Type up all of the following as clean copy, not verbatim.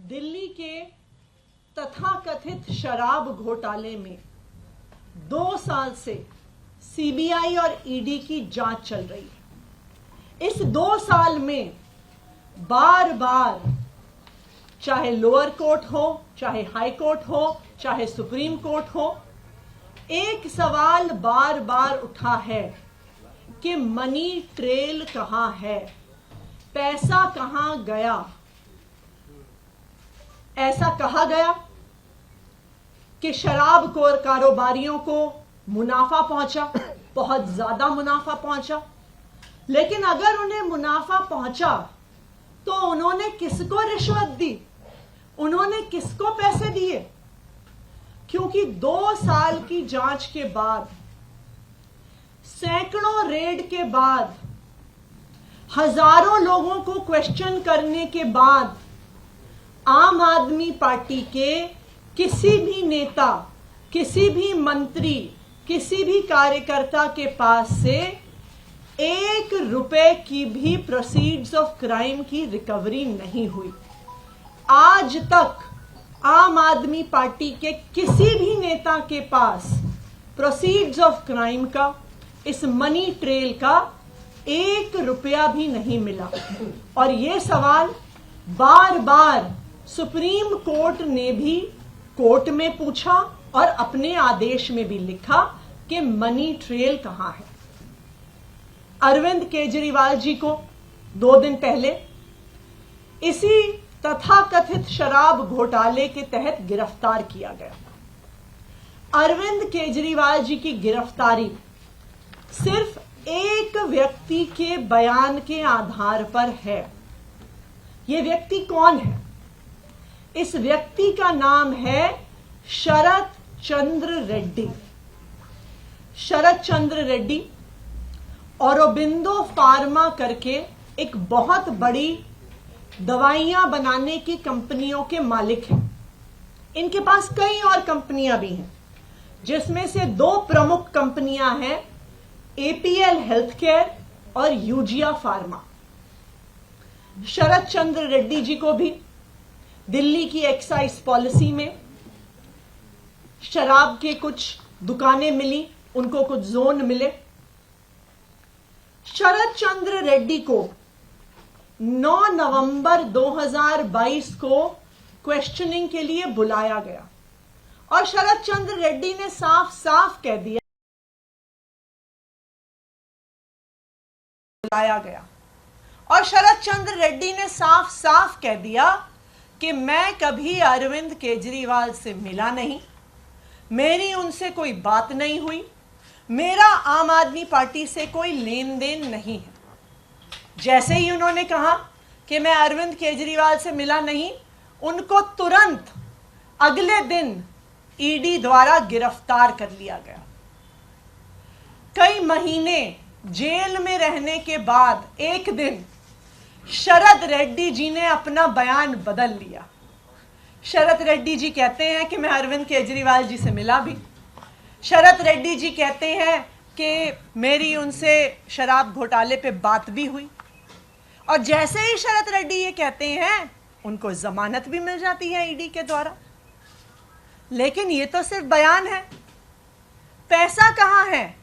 दिल्ली के तथाकथित शराब घोटाले में 2 साल से सीबीआई और ईडी की जांच चल रही है। इस 2 साल में बार बार चाहे लोअर कोर्ट हो, चाहे हाई कोर्ट हो, चाहे सुप्रीम कोर्ट हो, एक सवाल बार बार उठा है कि मनी ट्रेल कहां है, पैसा कहां गया। ऐसा कहा गया कि शराब कारोबारियों को मुनाफा पहुंचा, बहुत ज्यादा मुनाफा पहुंचा, लेकिन अगर उन्हें मुनाफा पहुंचा तो उन्होंने किसको रिश्वत दी, उन्होंने किसको पैसे दिए? क्योंकि 2 साल की जांच के बाद, सैकड़ों रेड के बाद, हजारों लोगों को क्वेश्चन करने के बाद आम आदमी पार्टी के किसी भी नेता, किसी भी मंत्री, किसी भी कार्यकर्ता के पास से 1 रुपए की भी प्रोसीड्स ऑफ क्राइम की रिकवरी नहीं हुई। आज तक आम आदमी पार्टी के किसी भी नेता के पास प्रोसीड्स ऑफ क्राइम का, इस मनी ट्रेल का 1 रुपया भी नहीं मिला। और ये सवाल बार बार सुप्रीम कोर्ट ने भी कोर्ट में पूछा और अपने आदेश में भी लिखा कि मनी ट्रेल कहां है। अरविंद केजरीवाल जी को 2 दिन पहले इसी तथाकथित शराब घोटाले के तहत गिरफ्तार किया गया। अरविंद केजरीवाल जी की गिरफ्तारी सिर्फ एक व्यक्ति के बयान के आधार पर है। यह व्यक्ति कौन है? इस व्यक्ति का नाम है शरत चंद्र रेड्डी। शरत चंद्र रेड्डी औरोबिंदो फार्मा करके एक बहुत बड़ी दवाइयां बनाने की कंपनियों के मालिक हैं। इनके पास कई और कंपनियां भी हैं, जिसमें से 2 प्रमुख कंपनियां हैं, एपीएल हेल्थकेयर और यूजिया फार्मा। शरत चंद्र रेड्डी जी को भी दिल्ली की एक्साइज पॉलिसी में शराब के कुछ दुकानें मिली, उनको कुछ जोन मिले। शरत चंद्र रेड्डी को 9 नवंबर 2022 को क्वेश्चनिंग के लिए बुलाया गया और शरत चंद्र रेड्डी ने साफ साफ कह दिया, बुलाया गया और शरत चंद्र रेड्डी ने साफ साफ कह दिया कि मैं कभी अरविंद केजरीवाल से मिला नहीं, मेरी उनसे कोई बात नहीं हुई, मेरा आम आदमी पार्टी से कोई लेन देन नहीं है। जैसे ही उन्होंने कहा कि मैं अरविंद केजरीवाल से मिला नहीं, उनको तुरंत अगले दिन ईडी द्वारा गिरफ्तार कर लिया गया। कई महीने जेल में रहने के बाद एक दिन शरत रेड्डी जी ने अपना बयान बदल लिया। शरत रेड्डी जी कहते हैं कि मैं अरविंद केजरीवाल जी से मिला भी। शरत रेड्डी जी कहते हैं कि मेरी उनसे शराब घोटाले पे बात भी हुई। और जैसे ही शरत रेड्डी ये कहते हैं, उनको जमानत भी मिल जाती है ईडी के द्वारा। लेकिन ये तो सिर्फ बयान है। पैसा कहां है?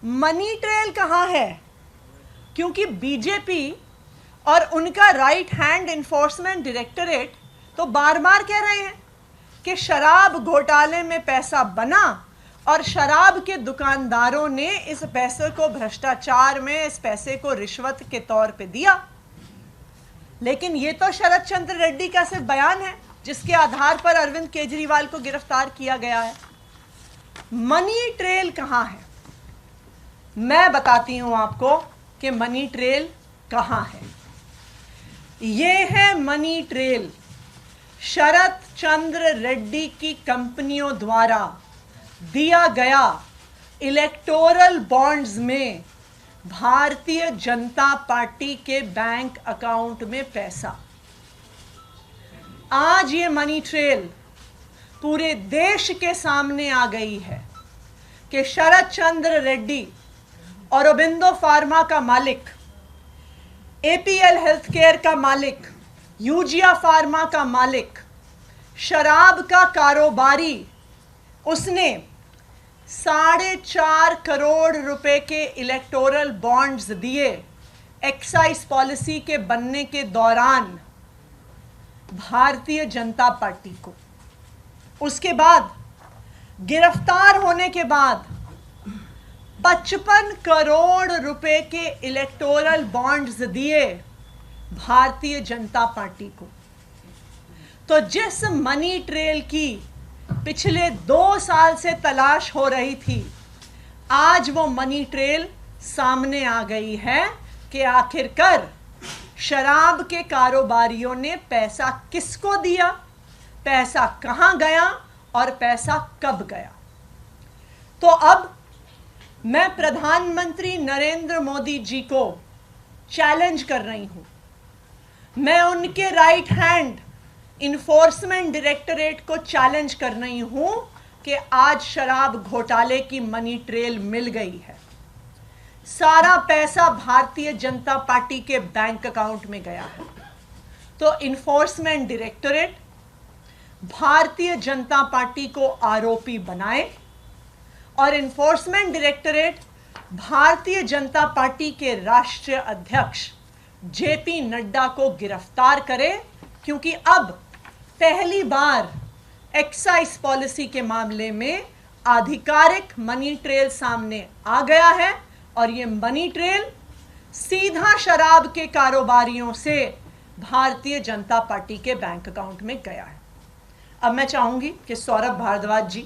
मनी ट्रेल कहां है? क्योंकि बीजेपी और उनका राइट हैंड इन्फोर्समेंट डायरेक्टरेट तो बार बार कह रहे हैं कि शराब घोटाले में पैसा बना और शराब के दुकानदारों ने इस पैसे को भ्रष्टाचार में, इस पैसे को रिश्वत के तौर पे दिया। लेकिन ये तो शरत चंद्र रेड्डी का सिर्फ बयान है, जिसके आधार पर अरविंद केजरीवाल को गिरफ्तार किया गया है। मनी ट्रेल कहां है? मैं बताती हूं आपको कि मनी ट्रेल कहां है। ये है मनी ट्रेल। शरत चंद्र रेड्डी की कंपनियों द्वारा दिया गया इलेक्टोरल बॉन्ड्स में भारतीय जनता पार्टी के बैंक अकाउंट में पैसा। आज ये मनी ट्रेल पूरे देश के सामने आ गई है कि शरत चंद्र रेड्डी औरोबिंदो फार्मा का मालिक, एपीएल हेल्थकेयर का मालिक, यूजिया फार्मा का मालिक, शराब का कारोबारी, उसने 4.5 करोड़ रुपए के इलेक्टोरल बॉन्ड्स दिए एक्साइज पॉलिसी के बनने के दौरान भारतीय जनता पार्टी को। उसके बाद गिरफ्तार होने के बाद 55 करोड़ रुपए के इलेक्टोरल बॉन्ड्स दिए भारतीय जनता पार्टी को। तो जिस मनी ट्रेल की पिछले 2 साल से तलाश हो रही थी, आज वो मनी ट्रेल सामने आ गई है कि आखिरकार शराब के कारोबारियों ने पैसा किसको दिया, पैसा कहां गया और पैसा कब गया। तो अब मैं प्रधानमंत्री नरेंद्र मोदी जी को चैलेंज कर रही हूं, मैं उनके राइट हैंड इन्फोर्समेंट डायरेक्टरेट को चैलेंज कर रही हूं कि आज शराब घोटाले की मनी ट्रेल मिल गई है। सारा पैसा भारतीय जनता पार्टी के बैंक अकाउंट में गया है। तो enforcement directorate Bharatiya Janata party को आरोपी बनाए और enforcement directorate Bharatiya Janata party के राष्ट्रीय अध्यक्ष जेपी नड्डा को गिरफ्तार करे, क्योंकि अब पहली बार एक्साइज पॉलिसी के मामले में आधिकारिक मनी ट्रेल सामने आ गया है और ये मनी ट्रेल सीधा शराब के कारोबारियों से भारतीय जनता पार्टी के बैंक अकाउंट में गया है। अब मैं चाहूंगी कि सौरभ भारद्वाज जी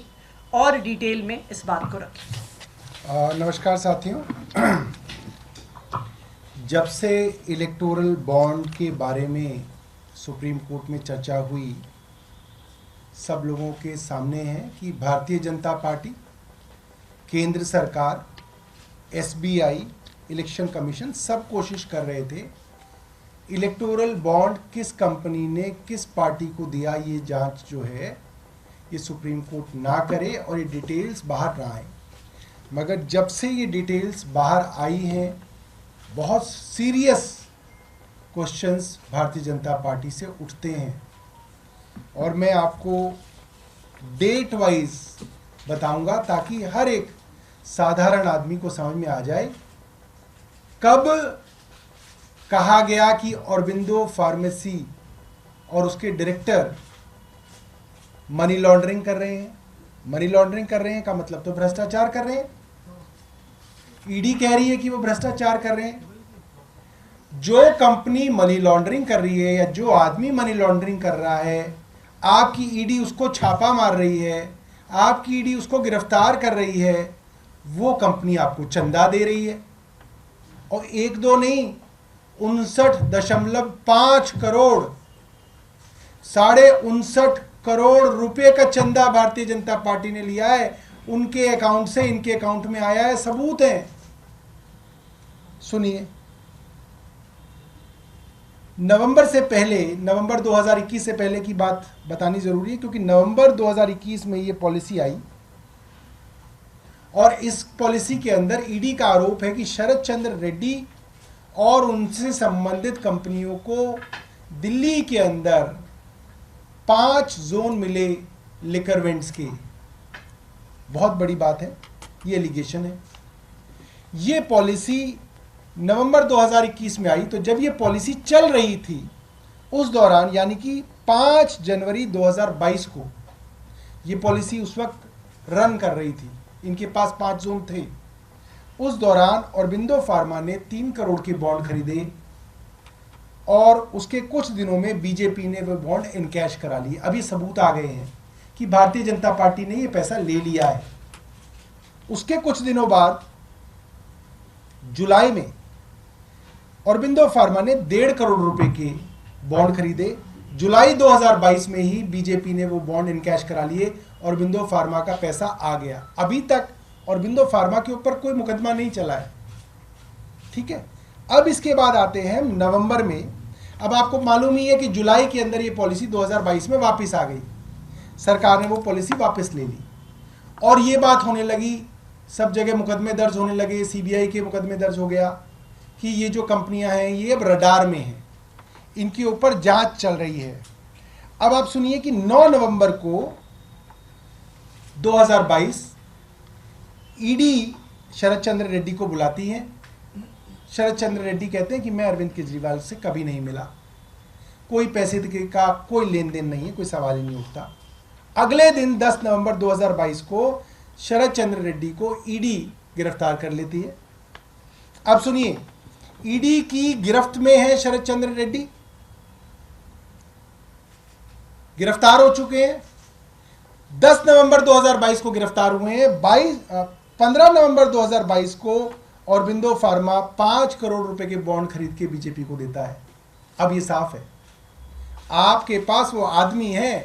और डिटेल में इस बात को रखें। नमस्कार साथियों, जब से इलेक्टोरल बॉन्ड के बारे में सुप्रीम कोर्ट में चर्चा हुई, सब लोगों के सामने है कि भारतीय जनता पार्टी, केंद्र सरकार, एसबीआई, इलेक्शन कमीशन सब कोशिश कर रहे थे इलेक्टोरल बॉन्ड किस कंपनी ने किस पार्टी को दिया, ये जांच जो है ये सुप्रीम कोर्ट ना करे और ये डिटेल्स बाहर ना आए। मगर जब से ये डिटेल्स बाहर आई हैं, बहुत serious questions Bharatiya Janata party से उठते हैं और मैं आपको डेट वाइज बताऊंगा ताकि हर एक साधारण आदमी को समझ में आ जाए कब कहा गया कि ऑरोबिंदो फार्मेसी और उसके डायरेक्टर मनी लॉन्ड्रिंग कर रहे हैं। मनी लॉन्ड्रिंग कर रहे हैं का मतलब तो भ्रष्टाचार कर रहे हैं। ईडी कह रही है कि वो भ्रष्टाचार कर रहे हैं। जो कंपनी मनी लॉन्ड्रिंग कर रही है या जो आदमी मनी लॉन्ड्रिंग कर रहा है, आपकी ईडी उसको छापा मार रही है, आपकी ईडी उसको गिरफ्तार कर रही है, वो कंपनी आपको चंदा दे रही है। और 1-2 नहीं, 59.5 करोड़, 59.5 करोड़ रुपए का चंदा भारतीय जनता पार्टी ने लिया है। उनके अकाउंट से इनके अकाउंट में आया है, सबूत है। सुनिए, नवंबर से पहले, नवंबर 2021 से पहले की बात बतानी जरूरी है क्योंकि नवंबर 2021 में ये पॉलिसी आई और इस पॉलिसी के अंदर ईडी का आरोप है कि शरद चंद्र रेड्डी और उनसे संबंधित कंपनियों को दिल्ली के अंदर 5 जोन मिले लिकर वेंट्स के। बहुत बड़ी बात है, ये एलिगेशन है। ये पॉलिसी नवंबर 2021 में आई। तो जब ये पॉलिसी चल रही थी उस दौरान, यानी कि 5 जनवरी 2022 को ये पॉलिसी उस वक्त रन कर रही थी, इनके पास 5 जोन थे। उस दौरान ऑरोबिंदो फार्मा ने 3 करोड़ के बॉन्ड खरीदे और उसके कुछ दिनों में बीजेपी ने वो बॉन्ड इनकैश करा लिए। अभी सबूत आ गए हैं कि भारतीय जनता पार्टी ने ये पैसा ले लिया है। उसके कुछ दिनों बाद जुलाई में ऑरोबिंदो फार्मा ने 1.5 करोड़ रुपए के बॉन्ड खरीदे। जुलाई 2022 में ही बीजेपी ने वो बॉन्ड इनकैश करा लिए। ऑरोबिंदो फार्मा का पैसा आ गया। अभी तक ऑरोबिंदो फार्मा के ऊपर कोई मुकदमा नहीं चला है, ठीक है। अब इसके बाद आते हैं नवंबर में। अब आपको मालूम ही है कि जुलाई के अंदर ये पॉलिसी 2022 में वापस आ गई। सरकार ने वो पॉलिसी वापस ले ली और ये बात होने लगी, सब जगह मुकदमे दर्ज होने लगे। सीबीआई के मुकदमे दर्ज हो गया कि ये जो कंपनियां हैं ये अब रडार में हैं, इनके ऊपर जांच चल रही है। अब आप सुनिए कि 9 नवंबर को 2022 ईडी शरद चंद्र रेड्डी को बुलाती है। शरद चंद्र रेड्डी कहते हैं कि मैं अरविंद केजरीवाल से कभी नहीं मिला, कोई पैसे का कोई लेन देन नहीं है, कोई सवाल ही नहीं उठता। अगले दिन 10 नवंबर 2022 को शरद चंद्र रेड्डी को ईडी गिरफ्तार कर लेती है। अब सुनिए, ईडी की गिरफ्त में है शरद चंद्र रेड्डी, गिरफ्तार हो चुके हैं। 10 नवंबर 2022 को गिरफ्तार हुए हैं। 15 नवंबर 2022 को औरबिंदो फार्मा 5 करोड़ रुपए के बॉन्ड खरीद के बीजेपी को देता है। अब ये साफ है, आपके पास वो आदमी है,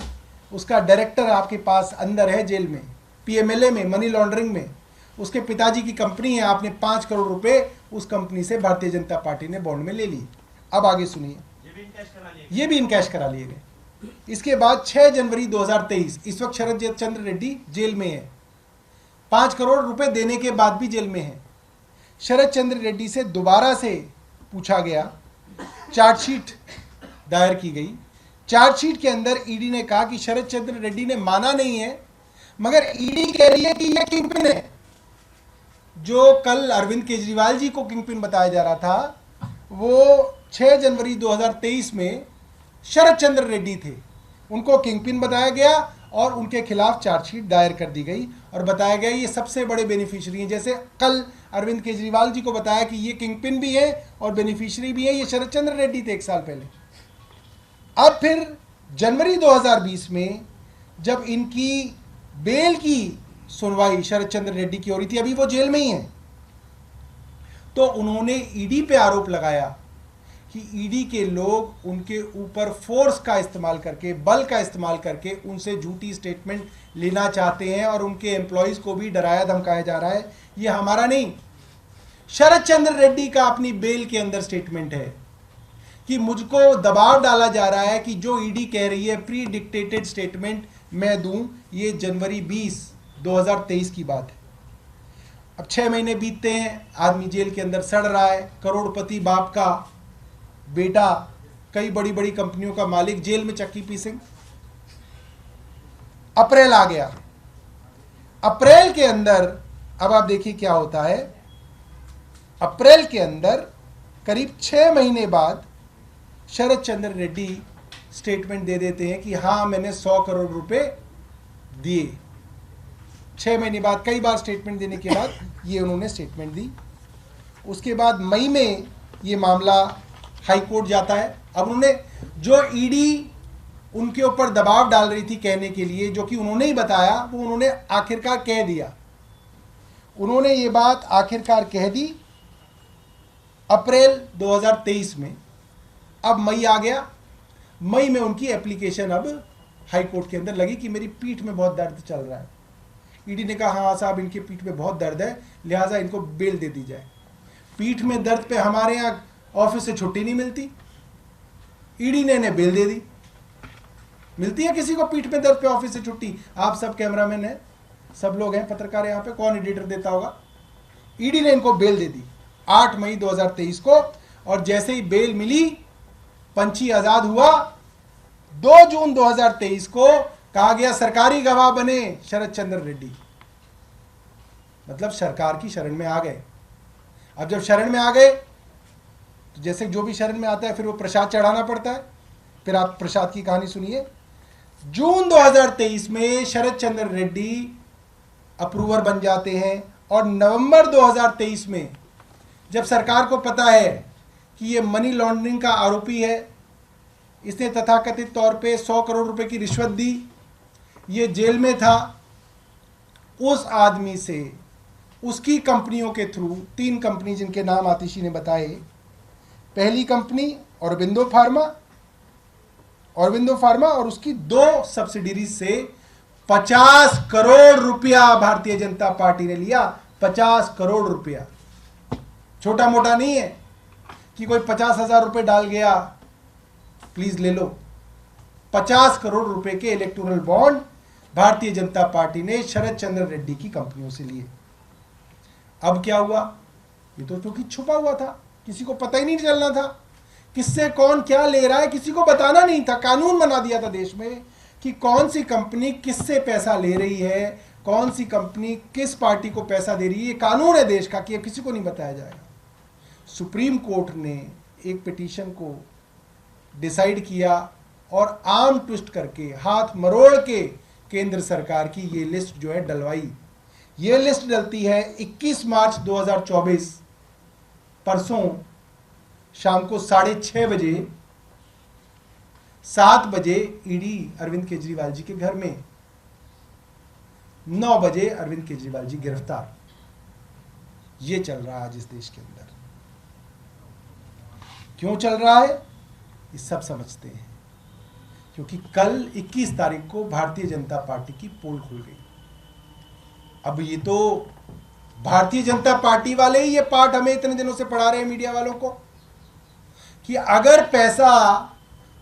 उसका डायरेक्टर आपके पास अंदर है जेल में, पीएमएलए में, मनी लॉन्ड्रिंग में, उसके पिताजी की कंपनी है, आपने 5 करोड़ रुपए उस कंपनी से भारतीय जनता पार्टी ने बॉन्ड में ले लिए। अब आगे सुनिए, ये भी इनकैश करा लिए गए। इसके बाद 6 जनवरी 2023, इस वक्त शरद चंद्र रेड्डी जेल में है, 5 करोड़ रुपए देने के बाद भी जेल में है। शरद चंद्र रेड्डी से दोबारा से पूछा गया, चार्जशीट दायर की गई। चार्जशीट के अंदर ईडी ने कहा कि शरद चंद्र रेड्डी ने माना नहीं है, मगर ईडी कह रही है कि यह किंगपिन है। जो कल अरविंद केजरीवाल जी को किंगपिन बताया जा रहा था, वो 6 जनवरी 2023 में शरद चंद्र रेड्डी थे, उनको किंगपिन बताया गया और उनके खिलाफ चार्जशीट दायर कर दी गई और बताया गया ये सबसे बड़े बेनिफिशियरी हैं। जैसे कल अरविंद केजरीवाल जी को बताया कि ये किंगपिन भी है और बेनिफिशियरी भी है, ये शरद चंद्र रेड्डी थे 1 साल पहले। अब फिर जनवरी 2020 में जब इनकी बेल की सुनवाई शरद चंद्र रेड्डी की हो रही थी, अभी वो जेल में ही हैं, तो उन्होंने ईडी पे आरोप लगाया कि ईडी के लोग उनके ऊपर फोर्स का इस्तेमाल करके, बल का इस्तेमाल करके उनसे झूठी स्टेटमेंट लेना चाहते हैं और उनके एम्प्लॉयज़ को भी डराया धमकाया जा रहा है। ये हमारा नहीं, शरद चंद्र रेड्डी का अपनी बेल के अंदर स्टेटमेंट है कि मुझको दबाव डाला जा रहा है कि जो ईडी कह रही है प्री डिक्टेटेड स्टेटमेंट मैं दूं। ये जनवरी 20, 2023 की बात है। अब 6 महीने बीतते हैं, आदमी जेल के अंदर सड़ रहा है, करोड़पति बाप का बेटा, कई बड़ी बड़ी कंपनियों का मालिक जेल में चक्की पीसेंगे। अप्रैल आ गया, अप्रैल के अंदर अब आप देखिए क्या होता है। अप्रैल के अंदर करीब 6 महीने बाद शरद चंद्र रेड्डी स्टेटमेंट दे देते हैं कि हाँ मैंने 100 करोड़ रुपए दिए। 6 महीने बाद, कई बार स्टेटमेंट देने के बाद ये उन्होंने स्टेटमेंट दी। उसके बाद मई में ये मामला हाई कोर्ट जाता है। अब उन्होंने जो ईडी उनके ऊपर दबाव डाल रही थी कहने के लिए, जो कि उन्होंने ही बताया, वो उन्होंने आखिरकार कह दिया। उन्होंने ये बात आखिरकार कह दी अप्रैल 2023 में। अब मई आ गया, मई में उनकी एप्लीकेशन अब हाई कोर्ट के अंदर लगी कि मेरी पीठ में बहुत दर्द चल रहा है। ईडी ने कहा हाँ साहब इनके पीठ में बहुत दर्द है, लिहाजा इनको बेल दे दी जाए। पीठ में दर्द पे हमारे यहाँ ऑफिस से छुट्टी नहीं मिलती, ईडी ने इन्हें बेल दे दी। मिलती है किसी को पीठ में दर्द पे ऑफिस से छुट्टी? आप सब कैमरामैन हैं, सब लोग हैं, पत्रकार यहाँ पे, कौन एडिटर देता होगा? ईडी ने इनको बेल दे दी 8 मई 2023 को। और जैसे ही बेल मिली, पंछी आजाद हुआ। 2 जून 2023 को कहा गया सरकारी गवाह बने शरद चंद्र रेड्डी, मतलब सरकार की शरण में आ गए। अब जब शरण में आ गए तो जैसे जो भी शरण में आता है फिर वो प्रसाद चढ़ाना पड़ता है। फिर आप प्रसाद की कहानी सुनिए। जून 2023 में शरद चंद्र रेड्डी अप्रूवर बन जाते हैं और नवंबर 2023 में जब सरकार को पता है कि ये मनी लॉन्ड्रिंग का आरोपी है, इसने तथाकथित तौर पे 100 करोड़ रुपए की रिश्वत दी, ये जेल में था, उस आदमी से उसकी कंपनियों के थ्रू 3 कंपनी जिनके नाम आतिशी ने बताए। पहली कंपनी औरबिंदो फार्मा और उसकी 2 सब्सिडीज से 50 करोड़ रुपया भारतीय जनता पार्टी ने लिया। 50 करोड़ रुपया छोटा मोटा नहीं है कि कोई 50,000 रुपए डाल गया प्लीज ले लो। 50 करोड़ रुपए के electoral bond Bharatiya Janata party ने शरद चंद्र रेड्डी की कंपनियों से लिए। अब क्या हुआ? ये तो क्योंकि छुपा हुआ था, किसी को पता ही नहीं चलना था किससे कौन क्या ले रहा है किसी को बताना नहीं था। कानून बना दिया था देश में कि कौन सी कंपनी किससे पैसा ले रही है, कौन सी कंपनी किस पार्टी को पैसा दे रही है। ये कानून है देश का कि ये किसी को नहीं बताया जाएगा। सुप्रीम कोर्ट ने एक पिटीशन को डिसाइड किया और आर्म ट्विस्ट करके, हाथ मरोड़ के केंद्र सरकार की ये लिस्ट जो है डलवाई। ये लिस्ट डलती है 21 मार्च 2024 परसों शाम को 6:30 बजे, 7 बजे ईडी अरविंद केजरीवाल जी के घर में, 9 बजे अरविंद केजरीवाल जी गिरफ्तार। ये चल रहा है आज इस देश के अंदर। क्यों चल रहा है ये सब समझते हैं, क्योंकि कल 21 तारीख को भारतीय जनता पार्टी की पोल खुल गई। अब ये तो भारतीय जनता पार्टी वाले ही ये पाठ हमें इतने दिनों से पढ़ा रहे हैं मीडिया वालों को कि अगर पैसा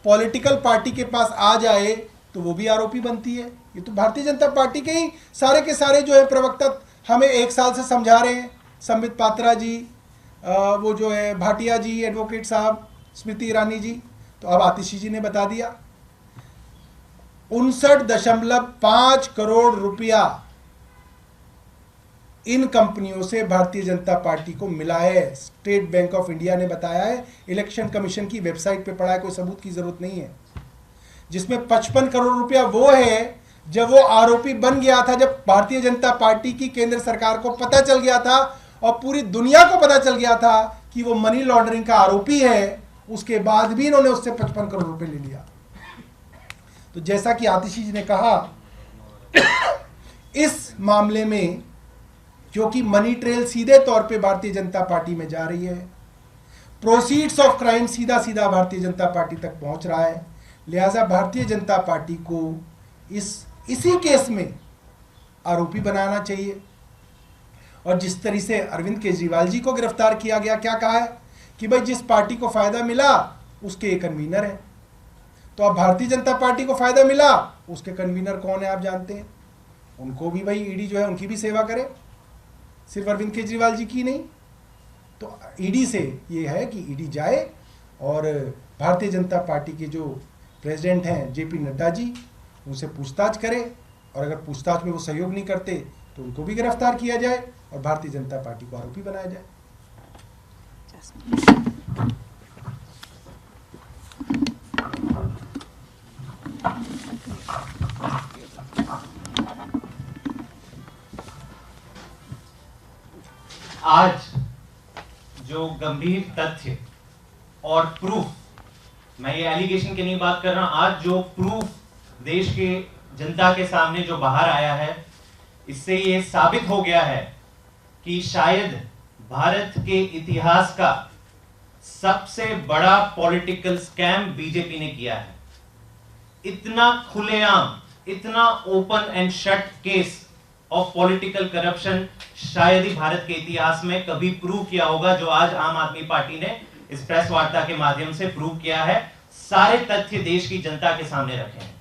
पॉलिटिकल पार्टी के पास आ जाए तो वो भी आरोपी बनती है। ये तो भारतीय जनता पार्टी के ही सारे के सारे जो है प्रवक्ता हमें 1 साल से समझा रहे हैं। संबित पात्रा जी, वो जो है भाटिया जी, एडवोकेट साहब, स्मृति ईरानी जी, तो अब आतिशी जी ने बता दिया। 59.5 करोड़ रुपया इन कंपनियों से भारतीय जनता पार्टी को मिला है। स्टेट बैंक ऑफ इंडिया ने बताया है, इलेक्शन कमीशन की वेबसाइट पे पड़ा है, कोई सबूत की जरूरत नहीं है। जिसमें 55 करोड़ रुपया वो है जब वो आरोपी बन गया था, जब भारतीय जनता पार्टी की केंद्र सरकार को पता चल गया था और पूरी दुनिया को पता चल गया था कि वो मनी लॉन्ड्रिंग का आरोपी है। उसके बाद भी इन्होंने उससे 55 करोड़ रुपए ले लिया। तो जैसा कि आतिशी जी ने कहा, इस मामले में क्योंकि मनी ट्रेल सीधे तौर पे भारतीय जनता पार्टी में जा रही है, प्रोसीड्स ऑफ क्राइम सीधा सीधा भारतीय जनता पार्टी तक पहुंच रहा है, लिहाजा भारतीय जनता पार्टी को इसी केस में आरोपी बनाना चाहिए। और जिस तरह से अरविंद केजरीवाल जी को गिरफ्तार किया गया, क्या कहा है कि भाई जिस पार्टी को फायदा मिला उसके एक कन्वीनर है। तो अब भारतीय जनता पार्टी को फायदा मिला, उसके कन्वीनर कौन है आप जानते हैं। उनको भी भाई ईडी जो है उनकी भी सेवा करे, सिर्फ अरविंद केजरीवाल जी की नहीं। तो ईडी से ये है कि ईडी जाए और भारतीय जनता पार्टी के जो प्रेसिडेंट हैं जेपी नड्डा जी, उनसे पूछताछ करे, और अगर पूछताछ में वो सहयोग नहीं करते तो उनको भी गिरफ्तार किया जाए और भारतीय जनता पार्टी को आरोपी बनाया जाए। आज जो गंभीर तथ्य और प्रूफ, मैं ये एलिगेशन की नहीं बात कर रहा, आज जो प्रूफ देश के जनता के सामने जो बाहर आया है, इससे ये साबित हो गया है कि शायद भारत के इतिहास का सबसे बड़ा पॉलिटिकल स्कैम बीजेपी ने किया है। इतना खुलेआम, इतना open and shut case of political corruption शायद ही भारत के इतिहास में कभी प्रूव किया होगा, जो आज आम आदमी पार्टी ने इस प्रेस वार्ता के माध्यम से प्रूव किया है। सारे तथ्य देश की जनता के सामने रखे हैं।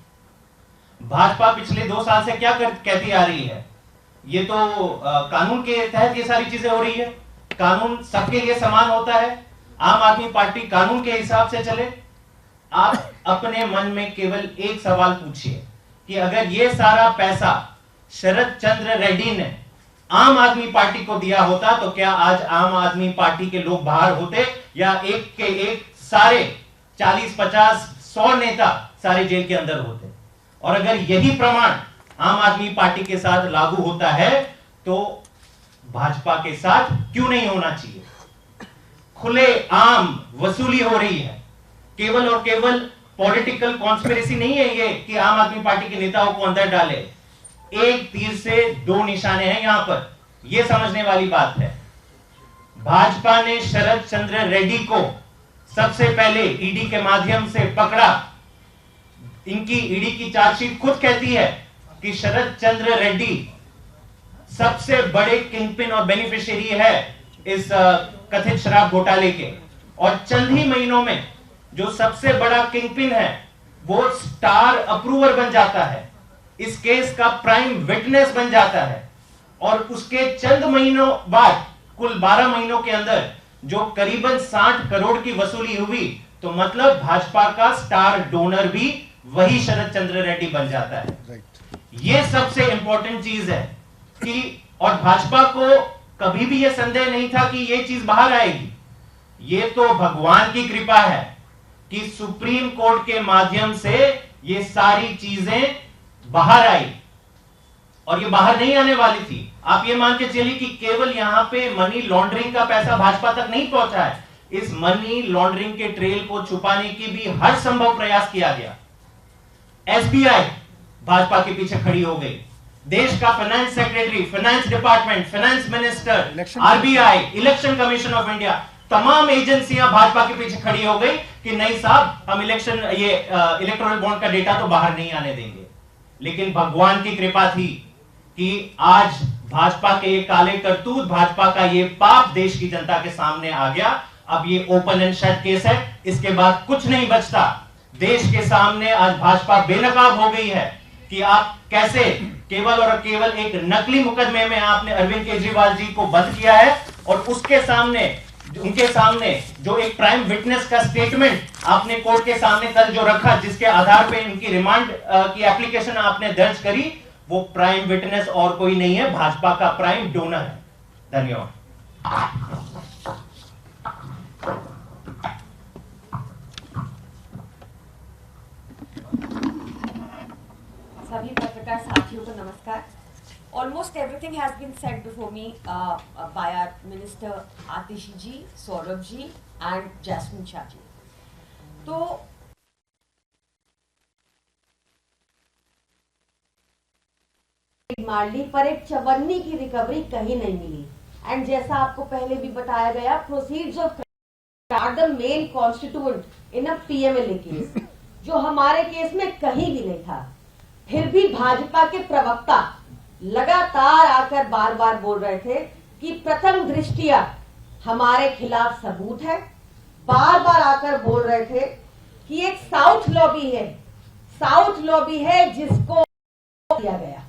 भाजपा पिछले 2 साल से क्या कहती आ रही है, ये तो कानून के तहत ये सारी चीजें हो रही है, कानून सबके लिए समान होता है, आम आदमी पार्टी कानून के हिसाब से चले। आप अपने मन में केवल एक सवाल पूछिए कि अगर ये सारा पैसा शरद चंद्र रेड्डी ने आम आदमी पार्टी को दिया होता तो क्या आज आम आदमी पार्टी के लोग बाहर होते, या एक के एक सारे 40, 50, 100 नेता सारे जेल के अंदर होते। और अगर यही प्रमाण आम आदमी पार्टी के साथ लागू होता है तो भाजपा के साथ क्यों नहीं होना चाहिए। खुले आम वसूली हो रही है, केवल और केवल पॉलिटिकल कॉन्स्पिरेसी नहीं है ये कि आम आदमी पार्टी के नेताओं को अंदर डाले। एक तीर से 2 निशाने हैं यहां पर, यह समझने वाली बात है। भाजपा ने शरद चंद्र रेड्डी को सबसे पहले ईडी के माध्यम से पकड़ा। इनकी ईडी की चार्जशीट खुद कहती है कि शरद चंद्र रेड्डी सबसे बड़े किंगपिन और बेनिफिशियरी है इस कथित शराब घोटाले के, और चंद ही महीनों में जो सबसे बड़ा किंगपिन है वो स्टार अप्रूवर बन जाता है, इस केस का प्राइम विटनेस बन जाता है, और उसके चंद महीनों बाद कुल 12 महीनों के अंदर जो करीबन 60 करोड़ की वसूली हुई, तो मतलब भाजपा का स्टार डोनर भी वही शरद चंद्र रेड्डी बन जाता है। ये सबसे इंपॉर्टेंट चीज है कि और भाजपा को कभी भी यह संदेह नहीं था कि यह चीज बाहर आएगी। ये तो भगवान की कृपा है कि सुप्रीम कोर्ट के माध्यम से ये सारी चीजें बाहर आई, और ये बाहर नहीं आने वाली थी। आप ये मान के चलिए कि केवल यहां पे मनी लॉन्ड्रिंग का पैसा भाजपा तक नहीं पहुंचा है, इस मनी लॉन्ड्रिंग के ट्रेल को छुपाने की भी हर संभव प्रयास किया गया। एसबीआई भाजपा के पीछे खड़ी हो गई, देश का finance secretary, finance department, finance minister, RBI, election commission of India, तमाम एजेंसियां भाजपा के पीछे खड़ी हो गई कि नहीं साहब, हम इलेक्टोरल बॉन्ड का डेटा तो बाहर नहीं आने देंगे। लेकिन भगवान की कृपा थी कि आज भाजपा के ये काले करतूत, भाजपा का ये पाप देश की जनता के सामने आ गया। अब ये ओपन एंड शट केस है, इसके बाद कुछ नहीं बचता। देश के सामने आज भाजपा बेनकाब हो गई है कि आप कैसे केवल और केवल एक नकली मुकदमे में आपने अरविंद केजरीवाल जी को बंद किया है, और उसके सामने उनके सामने जो एक प्राइम विटनेस का स्टेटमेंट आपने कोर्ट के सामने कल जो रखा, जिसके आधार पे इनकी रिमांड की एप्लीकेशन आपने दर्ज करी, वो प्राइम विटनेस और कोई नहीं है, भाजपा का प्राइम डोनर है। धन्यवाद। सभी पत्रकार साथियों को नमस्कार। Almost everything has been said before me by our Minister Atishi ji, Saurabh ji and Jasmine Shah ji. तो मार्ली पर एक चवन्नी की रिकवरी कहीं नहीं मिली, एंड जैसा आपको पहले भी बताया गया, proceeds of are the main constituent in a PMLA case, जो हमारे केस में कहीं भी नहीं था। फिर भी भाजपा के प्रवक्ता लगातार आकर बार बार बोल रहे थे कि प्रथम दृष्टिया हमारे खिलाफ सबूत है। बार बार आकर बोल रहे थे कि एक साउथ लॉबी है जिसको दिया गया।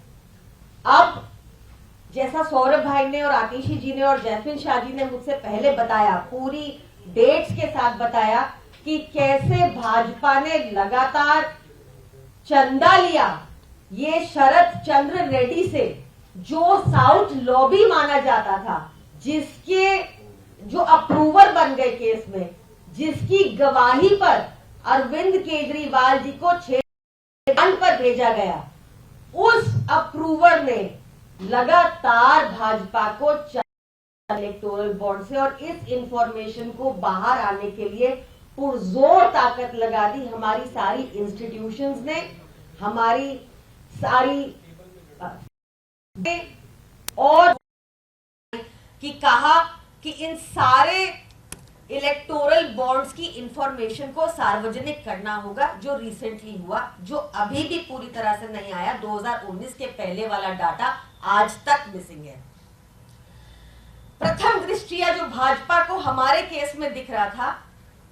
अब जैसा सौरभ भाई ने और आतिशी जी ने और जैस्मिन शाह जी ने मुझसे पहले बताया, पूरी डेट्स के साथ बताया कि कैसे भाजपा ने लगातार चंदा लिया ये शरद चंद्र रेड्डी से, जो साउथ लॉबी माना जाता था, जिसके जो अप्रूवर बन गए केस में, जिसकी गवाही पर अरविंद केजरीवाल जी को 6 पर भेजा गया, उस अप्रूवर ने लगातार भाजपा को इलेक्टोरल बॉन्ड से और इस इंफॉर्मेशन को बाहर आने के लिए पुरजोर ताकत लगा दी। हमारी सारी इंस्टीट्यूशंस ने, हमारी सारी और कि कहा कि इन सारे इलेक्टोरल बॉन्ड्स की इंफॉर्मेशन को सार्वजनिक करना होगा, जो रिसेंटली हुआ, जो अभी भी पूरी तरह से नहीं आया। 2019 के पहले वाला डाटा आज तक मिसिंग है। प्रथम दृष्टिया जो भाजपा को हमारे केस में दिख रहा था,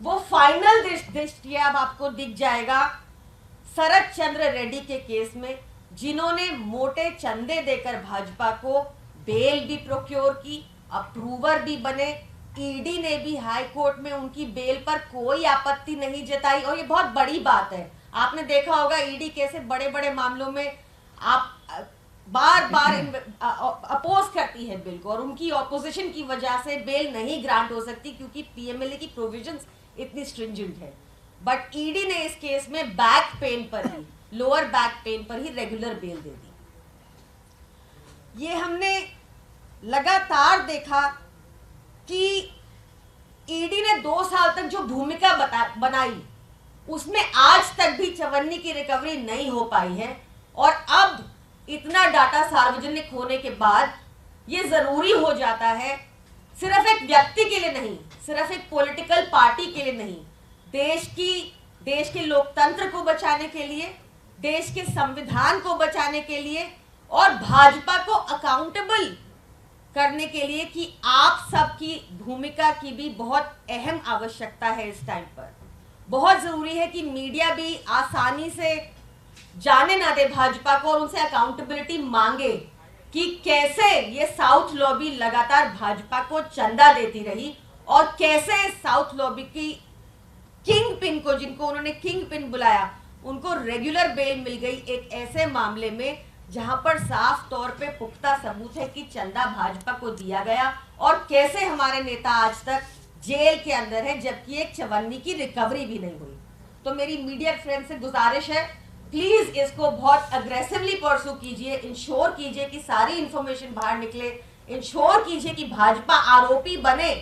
वो फाइनल दृष्टिया अब आपको दिख जाएगा शरद चंद्र रेड्डी के केस में, जिन्होंने मोटे चंदे देकर भाजपा को बेल भी प्रोक्योर की, अप्रूवर भी बने। ईडी ने भी हाई कोर्ट में उनकी बेल पर कोई आपत्ति नहीं जताई, और ये बहुत बड़ी बात है। आपने देखा होगा ईडी कैसे बड़े बड़े मामलों में आप बार बार अपोज करती है बिल को, और उनकी ऑपोजिशन की वजह से बेल नहीं ग्रांट हो सकती, क्योंकि पीएमएलए की प्रोविजंस इतनी स्ट्रिंजेंट है। बट ईडी ने इस केस में बैक पेन पर ही, लोअर बैक पेन पर ही रेगुलर बेल दे दी। ये हमने लगातार देखा कि ईडी ने 2 साल तक जो भूमिका बनाई, उसमें आज तक भी चवन्नी की रिकवरी नहीं हो पाई है। और अब इतना डाटा सार्वजनिक होने के बाद ये जरूरी हो जाता है, सिर्फ एक व्यक्ति के लिए नहीं, सिर्फ एक पॉलिटिकल पार्टी के लिए नहीं, देश के लोकतंत्र को बचाने के लिए, देश के संविधान को बचाने के लिए, और भाजपा को अकाउंटेबल करने के लिए कि आप सबकी भूमिका की भी बहुत अहम आवश्यकता है। इस टाइम पर बहुत जरूरी है कि मीडिया भी आसानी से जाने ना दे भाजपा को, और उनसे अकाउंटेबिलिटी मांगे कि कैसे ये साउथ लॉबी लगातार भाजपा को चंदा देती रही, और कैसे साउथ लॉबी की किंग पिन को, जिनको उन्होंने किंग पिन बुलाया, उनको रेगुलर बेल मिल गई एक ऐसे मामले में जहां पर साफ तौर पे पुख्ता सबूत है कि चंदा भाजपा को दिया गया, और कैसे हमारे नेता आज तक जेल के अंदर है जबकि एक 54 की रिकवरी भी नहीं हुई। तो मेरी मीडिया फ्रेंड से गुजारिश है, प्लीज इसको बहुत अग्रेसिवली परसू कीजिए, इंश्योर कीजिए कि सारी इंफॉर्मेशन बाहर निकले, इंश्योर कीजिए कि भाजपा आरोपी बने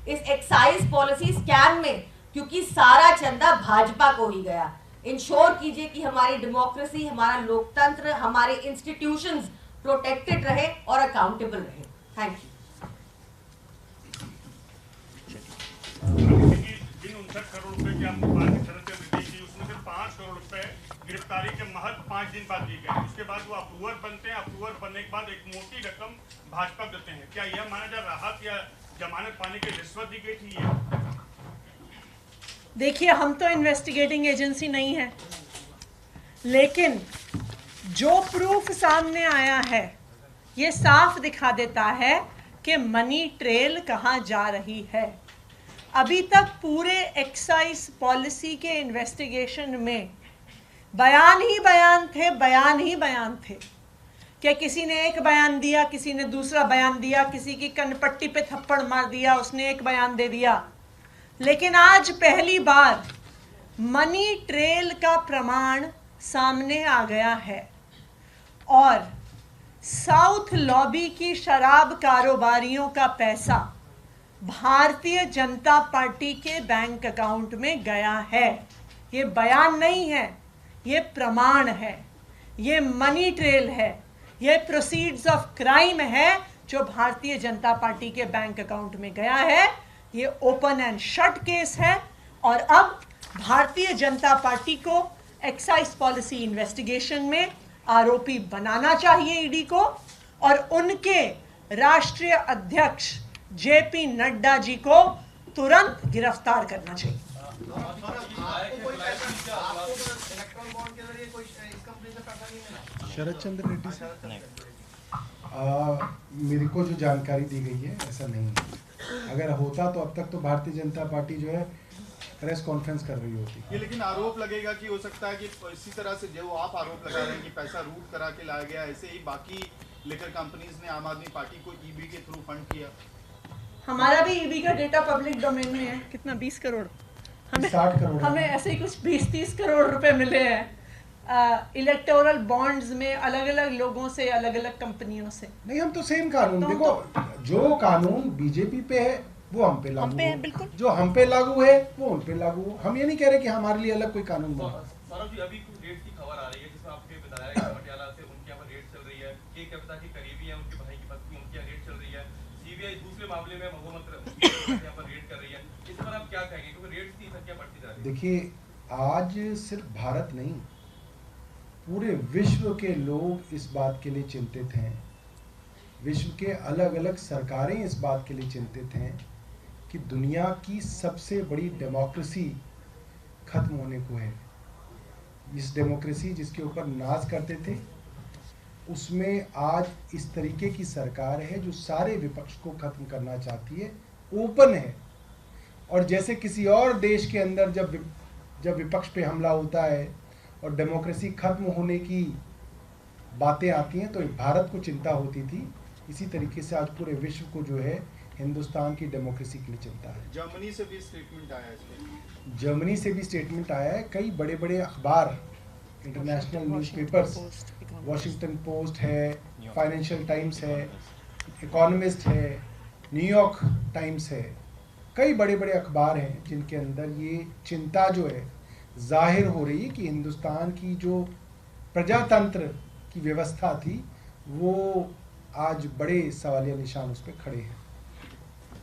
इस एक्साइज पॉलिसी स्कैम में, क्योंकि सारा चंदा भाजपा को ही गया। इंश्योर कीजिए कि हमारी डेमोक्रेसी, हमारा लोकतंत्र, हमारे इंस्टीट्यूशंस प्रोटेक्टेड रहे और अकाउंटेबल रहे। Thank you. जिन 59 करोड़ रुपए की आपको बात शरत दी थी, उसमें से 5 करोड़ रुपए गिरफ्तारी के महज 5 दिन बाद दी गई। उसके बाद वो अप्रूवर बनते हैं, अप्रूवर बनने के बाद एक मोटी रकम भाजपा देते हैं। क्या यह माना जाए राहत या जमानत पाने की रिश्वत दी गई थी? ये देखिए, हम तो इन्वेस्टिगेटिंग एजेंसी नहीं है, लेकिन जो प्रूफ सामने आया है ये साफ दिखा देता है कि मनी ट्रेल कहाँ जा रही है। अभी तक पूरे एक्साइज पॉलिसी के इन्वेस्टिगेशन में बयान ही बयान थे, बयान ही बयान थे कि किसी ने एक बयान दिया, किसी ने दूसरा बयान दिया, किसी की कनपट्टी पे थप्पड़ मार दिया, उसने एक बयान दे दिया। लेकिन आज पहली बार मनी ट्रेल का प्रमाण सामने आ गया है और साउथ लॉबी की शराब कारोबारियों का पैसा भारतीय जनता पार्टी के बैंक अकाउंट में गया है। ये बयान नहीं है, ये प्रमाण है, ये मनी ट्रेल है, ये प्रोसीड्स ऑफ क्राइम है जो भारतीय जनता पार्टी के बैंक अकाउंट में गया है। ये ओपन एंड शट केस है और अब भारतीय जनता पार्टी को एक्साइज पॉलिसी इन्वेस्टिगेशन में आरोपी बनाना चाहिए ईडी को, और उनके राष्ट्रीय अध्यक्ष जेपी नड्डा जी को तुरंत गिरफ्तार करना चाहिए। शरद चंद्र रेड्डी सर, मेरे को जो जानकारी दी गई है ऐसा नहीं है। अगर होता तो अब तक तो भारतीय जनता पार्टी जो है प्रेस कॉन्फ्रेंस कर रही होती। ये लेकिन आरोप लगेगा कि हो सकता है कि इसी तरह से जो आप आरोप लगा रहे हैं कि पैसा रूट करा के लाया गया, ऐसे ही बाकी लिकर कंपनीज ने आम आदमी पार्टी को ईबी के थ्रू फंड किया। हमारा भी ईबी का डेटा पब्लिक डोमेन में है। कितना 20 करोड़, हमें 60 करोड़ हमें ऐसे ही कुछ 20-30 करोड़ रुपए मिले हैं इलेक्टोरल बॉन्ड्स में, अलग अलग लोगों से, अलग अलग कंपनियों से। नहीं, हम तो सेम कानून, देखो जो कानून बीजेपी पे है वो हम पे लागू है, हो, बिल्कुल। जो हम पे लागू है वो उन पे लागू हो। हम ये नहीं कह रहे कि हमारे लिए अलग कोई कानून बना। सौरभ जी, अभी कुछ रेट की खबर आ रही है जिसमें आपने बताया कि पटियाला से उनके यहाँ पर रेट चल रही है, के कविता के करीबी है, उनके भाई की पत्नी, उनके यहाँ रेट चल रही है, सीबीआई दूसरे मामले में महोमत यहाँ पर रेट कर रही है। इस पर आप क्या कहेंगे, क्योंकि रेट की संख्या बढ़ती जा रही है? देखिए, आज सिर्फ भारत नहीं, पूरे विश्व के लोग इस बात के लिए चिंतित हैं, विश्व के अलग अलग सरकारें इस बात के लिए चिंतित हैं कि दुनिया की सबसे बड़ी डेमोक्रेसी खत्म होने को है। इस डेमोक्रेसी जिसके ऊपर नाज करते थे, उसमें आज इस तरीके की सरकार है जो सारे विपक्ष को खत्म करना चाहती है, ओपन है। और जैसे किसी और देश के अंदर जब विपक्ष पे हमला होता है और डेमोक्रेसी खत्म होने की बातें आती हैं तो भारत को चिंता होती थी, इसी तरीके से आज पूरे विश्व को जो है हिंदुस्तान की डेमोक्रेसी के लिए चिंता है। जर्मनी से भी स्टेटमेंट आया है इसके। जर्मनी से भी स्टेटमेंट आया है। कई बड़े बड़े अखबार, इंटरनेशनल न्यूज़पेपर्स, वॉशिंगटन पोस्ट है, फाइनेंशियल टाइम्स है, इकोनॉमिस्ट है, न्यूयॉर्क टाइम्स है, कई बड़े बड़े अखबार हैं जिनके अंदर ये चिंता जो है जाहिर हो रही है कि हिंदुस्तान की जो प्रजातंत्र की व्यवस्था थी वो आज बड़े सवालिया निशान उस पर खड़े हैं।